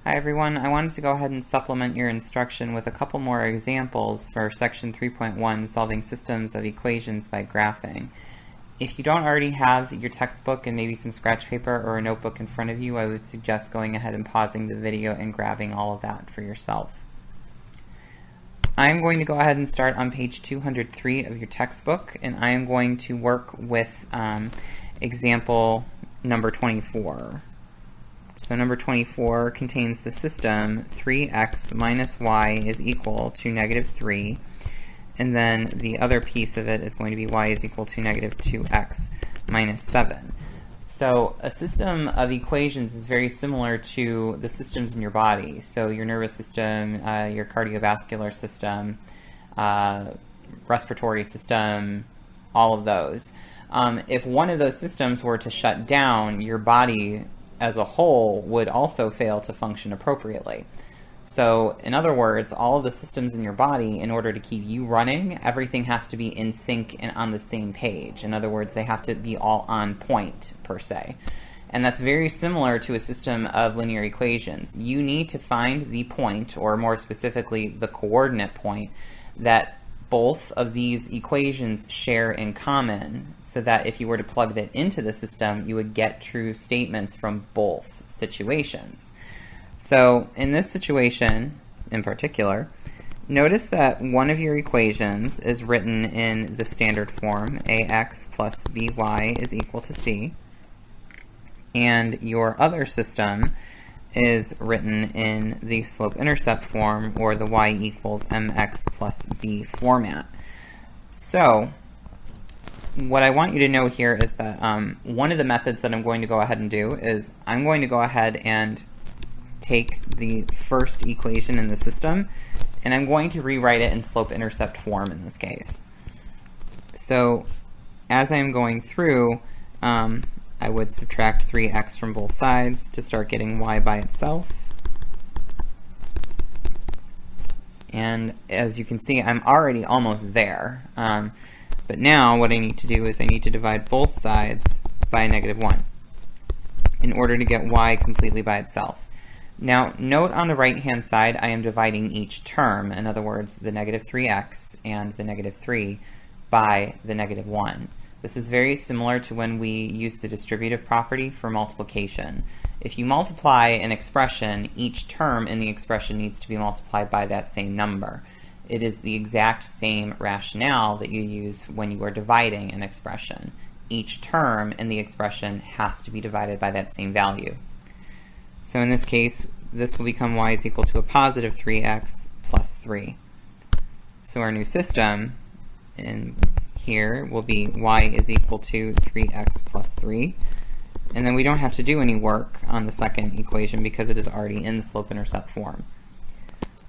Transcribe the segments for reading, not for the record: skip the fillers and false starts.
Hi everyone, I wanted to go ahead and supplement your instruction with a couple more examples for section 3.1, solving systems of equations by graphing. If you don't already have your textbook and maybe some scratch paper or a notebook in front of you, I would suggest going ahead and pausing the video and grabbing all of that for yourself. I'm going to go ahead and start on page 203 of your textbook, and I am going to work with example number 24. So number 24 contains the system 3x minus y is equal to negative 3, and then the other piece of it is going to be y is equal to negative 2x minus 7. So a system of equations is very similar to the systems in your body. So your nervous system, your cardiovascular system, respiratory system, all of those. If one of those systems were to shut down, your body as a whole would also fail to function appropriately. So in other words, all of the systems in your body, in order to keep you running, everything has to be in sync and on the same page. In other words, they have to be all on point, per se. And that's very similar to a system of linear equations. You need to find the point, or more specifically, the coordinate point, that both of these equations share in common, so that if you were to plug that into the system, you would get true statements from both situations. So in this situation, in particular, notice that one of your equations is written in the standard form, ax plus by is equal to c, and your other system is written in the slope-intercept form, or the y equals mx plus b format. So what I want you to know here is that one of the methods that I'm going to go ahead and do is I'm going to go ahead and take the first equation in the system, and I'm going to rewrite it in slope-intercept form in this case. So as I'm going through, I would subtract 3x from both sides to start getting y by itself. And as you can see, I'm already almost there. But now what I need to do is I need to divide both sides by negative 1 in order to get y completely by itself. Now note on the right hand side I am dividing each term, in other words the negative 3x and the negative 3, by the negative 1. This is very similar to when we use the distributive property for multiplication. If you multiply an expression, each term in the expression needs to be multiplied by that same number. It is the exact same rationale that you use when you are dividing an expression. Each term in the expression has to be divided by that same value. So in this case, this will become y is equal to a positive 3x plus 3. So our new system in here will be y is equal to 3x plus 3. And then we don't have to do any work on the second equation because it is already in the slope-intercept form.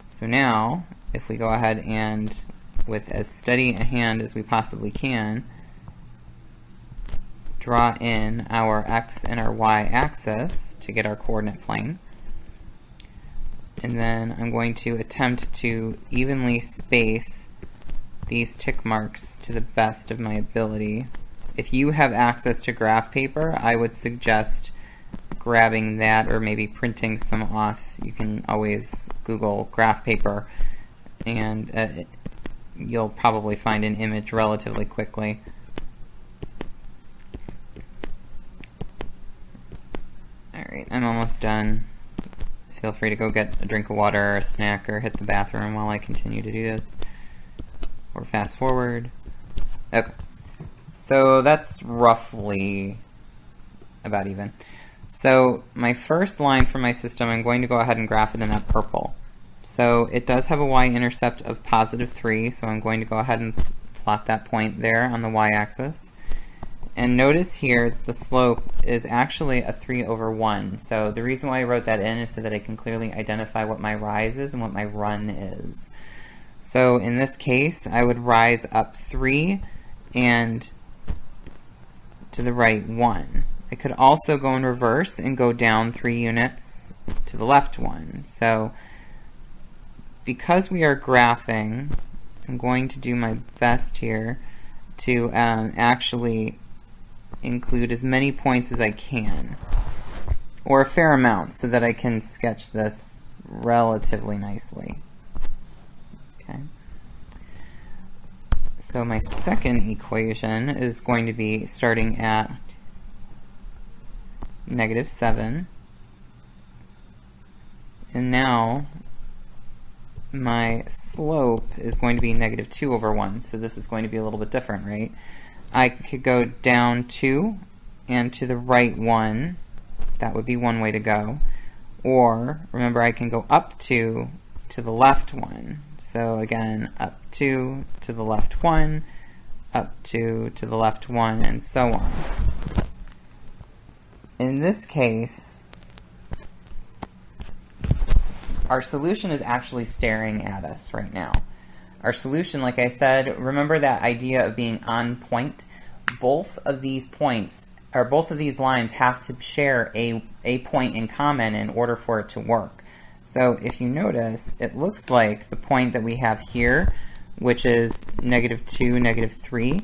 So now, if we go ahead and, with as steady a hand as we possibly can, draw in our x and our y axis to get our coordinate plane. And then I'm going to attempt to evenly space these tick marks to the best of my ability. If you have access to graph paper, I would suggest grabbing that or maybe printing some off. You can always Google graph paper and you'll probably find an image relatively quickly. Alright, I'm almost done. Feel free to go get a drink of water or a snack or hit the bathroom while I continue to do this. Or fast forward. Okay. So that's roughly about even. So my first line for my system, I'm going to go ahead and graph it in that purple. So it does have a y-intercept of positive 3, so I'm going to go ahead and plot that point there on the y-axis. And notice here the slope is actually a 3 over 1. So the reason why I wrote that in is so that I can clearly identify what my rise is and what my run is. So in this case, I would rise up 3 and to the right 1. I could also go in reverse and go down 3 units to the left 1. So because we are graphing, I'm going to do my best here to actually include as many points as I can. or a fair amount, so that I can sketch this relatively nicely. Okay. So my second equation is going to be starting at -7. And now my slope is going to be -2/1. So this is going to be a little bit different, right? I could go down 2 and to the right 1. That would be one way to go. Or, remember, I can go up 2 to the left 1. So again, up 2 to the left 1, up 2 to the left 1, and so on. In this case, our solution is actually staring at us right now. Our solution, like I said, remember that idea of being on point? Both of these points, or both of these lines, have to share a point in common in order for it to work. So if you notice, it looks like the point that we have here, which is -2, -3,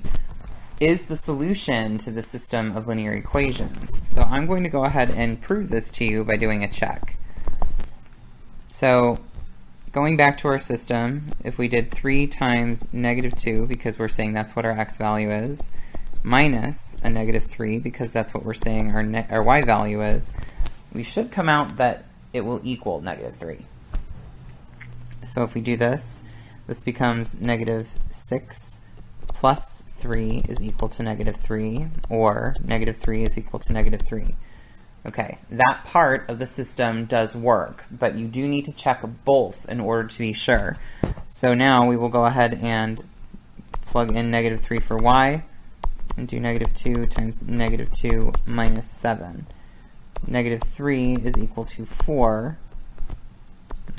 is the solution to the system of linear equations. So I'm going to go ahead and prove this to you by doing a check. So going back to our system, if we did 3 times -2, because we're saying that's what our x value is, minus a -3, because that's what we're saying our y value is, we should come out that it will equal -3. So if we do this, this becomes -6 plus 3 is equal to -3, or -3 is equal to -3. Okay, that part of the system does work, but you do need to check both in order to be sure. So now we will go ahead and plug in -3 for y, and do -2 times -2 minus 7. -3 is equal to 4,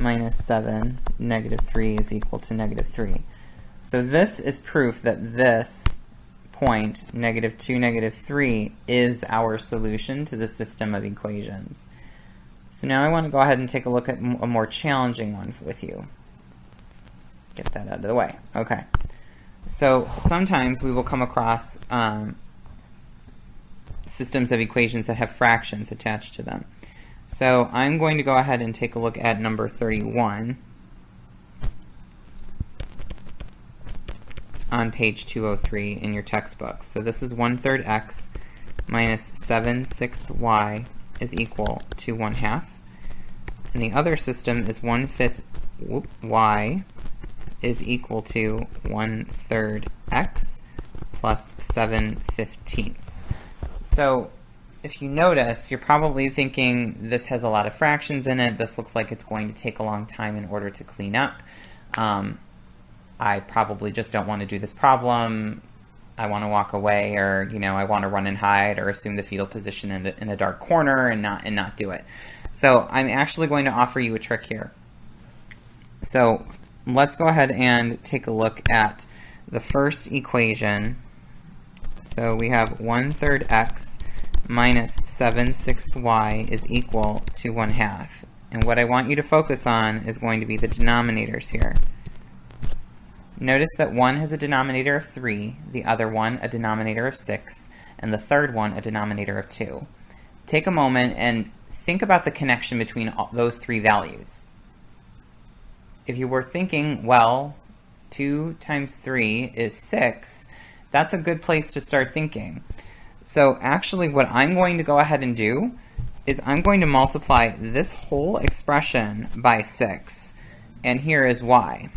minus 7, -3 is equal to -3. So this is proof that this point, -2, -3, is our solution to the system of equations. So now I want to go ahead and take a look at a more challenging one with you. Get that out of the way. Okay. So sometimes we will come across systems of equations that have fractions attached to them. So I'm going to go ahead and take a look at number 31 on page 203 in your textbook. So this is 1/3 x minus 7/6 y is equal to 1/2. And the other system is 1/5 y is equal to 1/3 x plus 7/15. So if you notice, you're probably thinking this has a lot of fractions in it. This looks like it's going to take a long time in order to clean up. I probably just don't want to do this problem. I want to walk away, or I want to run and hide, or assume the fetal position in a dark corner and not do it. So I'm actually going to offer you a trick here. So let's go ahead and take a look at the first equation. So we have 1/3 x minus 7/6 y is equal to 1/2. And what I want you to focus on is going to be the denominators here. Notice that one has a denominator of 3, the other one a denominator of 6, and the third one a denominator of 2. Take a moment and think about the connection between those three values. If you were thinking, well, 2 times 3 is 6, that's a good place to start thinking. So actually what I'm going to go ahead and do is I'm going to multiply this whole expression by 6, and here is y.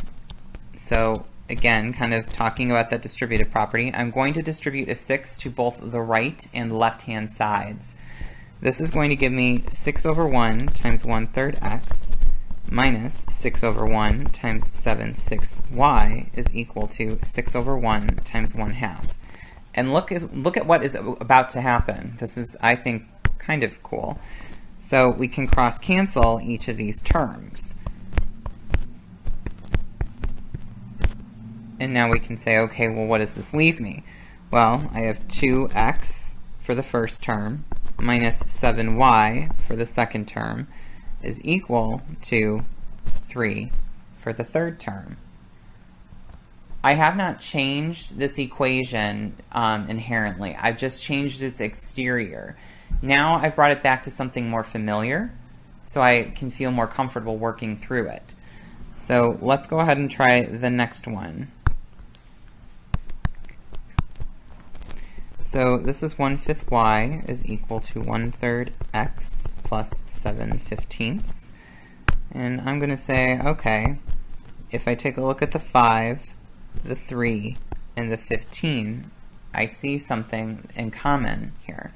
So again, kind of talking about that distributive property, I'm going to distribute a 6 to both the right and left-hand sides. This is going to give me 6/1 times 1/3 x minus 6/1 times 7/6 y is equal to 6/1 times 1/2. And look at what is about to happen. This is, I think, kind of cool. So we can cross-cancel each of these terms. And now we can say, okay, well, what does this leave me? Well, I have 2x for the first term minus 7y for the second term is equal to 3 for the third term. I have not changed this equation inherently. I've just changed its exterior. Now I've brought it back to something more familiar, so I can feel more comfortable working through it. So let's go ahead and try the next one. So this is 1/5 y is equal to 1/3 x plus 7/15. And I'm going to say, okay, if I take a look at the 5, the 3, and the 15, I see something in common here.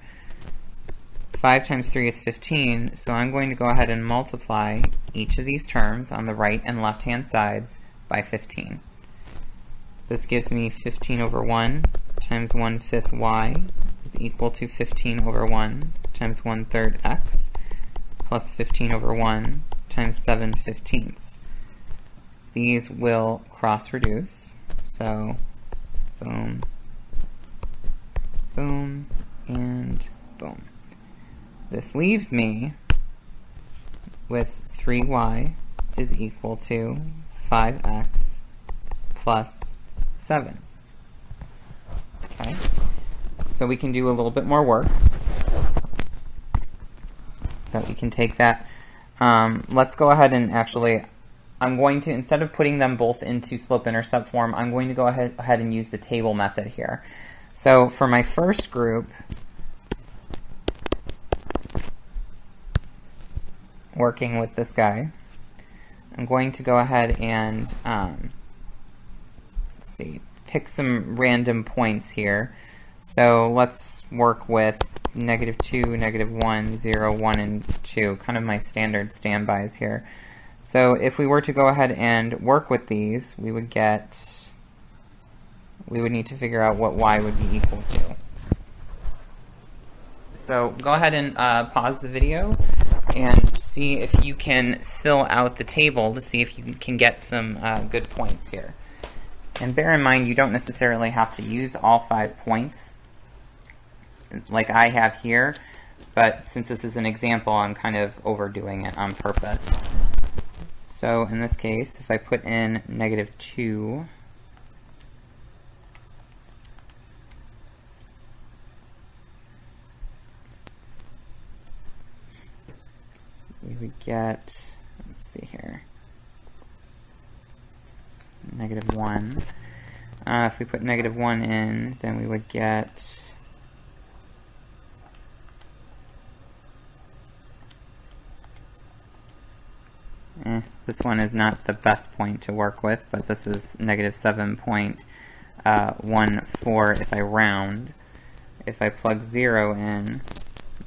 5 times 3 is 15, so I'm going to go ahead and multiply each of these terms on the right and left-hand sides by 15. This gives me 15 over 1 times 1/5 y is equal to 15 over 1 times 1/3 x plus 15 over 1 times 7/15. These will cross-reduce, so boom, boom, and boom. This leaves me with 3y is equal to 5x plus 7. Okay, so we can do a little bit more work. But we can take that. Let's go ahead and actually, I'm going to, instead of putting them both into slope-intercept form, I'm going to go ahead and use the table method here. So for my first group, working with this guy, I'm going to go ahead and let's see, pick some random points here. So let's work with -2, -1, 0, 1, and 2, kind of my standard standbys here. So if we were to go ahead and work with these, we would need to figure out what y would be equal to. So go ahead and pause the video and see if you can fill out the table to see if you can get some good points here. And bear in mind, you don't necessarily have to use all 5 points like I have here, but since this is an example, I'm kind of overdoing it on purpose. So in this case, if I put in -2, we would get, let's see here, -1. If we put -1 in, then we would get this one is not the best point to work with, but this is -7.14 if I round. If I plug 0 in,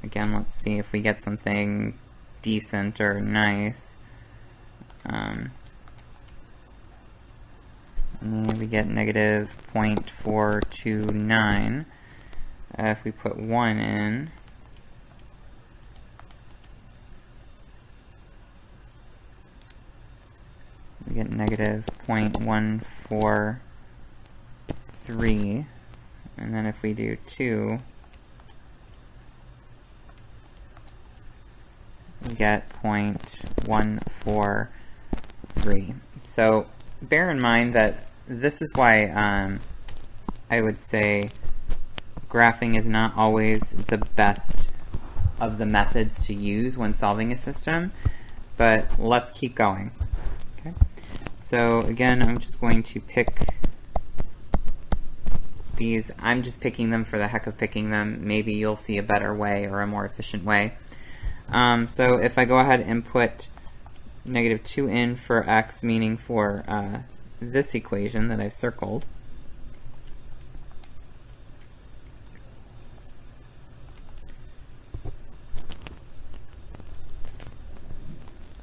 again, let's see if we get something decent or nice. And we get -0.429. If we put 1 in, we get -0.143, and then if we do 2, we get 0.143. So bear in mind that this is why I would say graphing is not always the best of the methods to use when solving a system, but let's keep going. Okay. So again, I'm just going to pick these. I'm just picking them for the heck of picking them. Maybe you'll see a better way or a more efficient way. So if I go ahead and put -2 in for x, meaning for this equation that I've circled,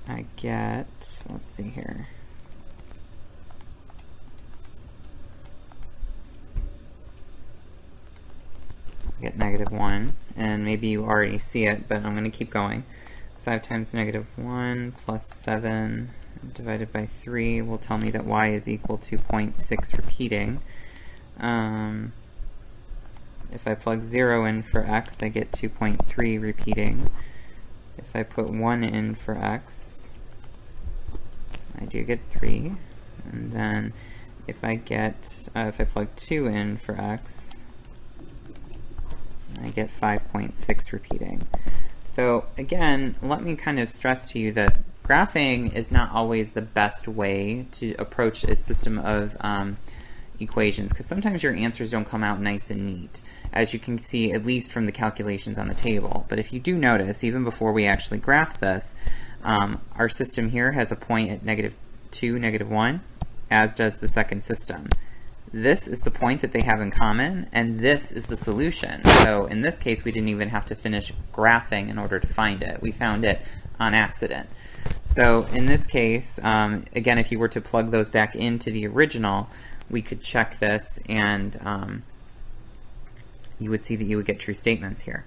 I get, let's see here, I get -1, and maybe you already see it, but I'm going to keep going. 5 times -1 plus 7 divided by 3 will tell me that y is equal to 0.6 repeating. If I plug 0 in for x, I get 2.3 repeating. If I put 1 in for x, I do get 3. And then if I get, if I plug 2 in for x, I get 5.6 repeating. So again, let me kind of stress to you that graphing is not always the best way to approach a system of equations, because sometimes your answers don't come out nice and neat, as you can see at least from the calculations on the table. But if you do notice, even before we actually graph this, our system here has a point at -2, -1, as does the second system. This is the point that they have in common, and this is the solution. So in this case, we didn't even have to finish graphing in order to find it. We found it on accident. So in this case, again, if you were to plug those back into the original, we could check this, and you would see that you would get true statements here.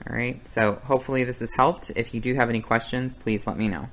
All right, so hopefully this has helped. If you do have any questions, please let me know.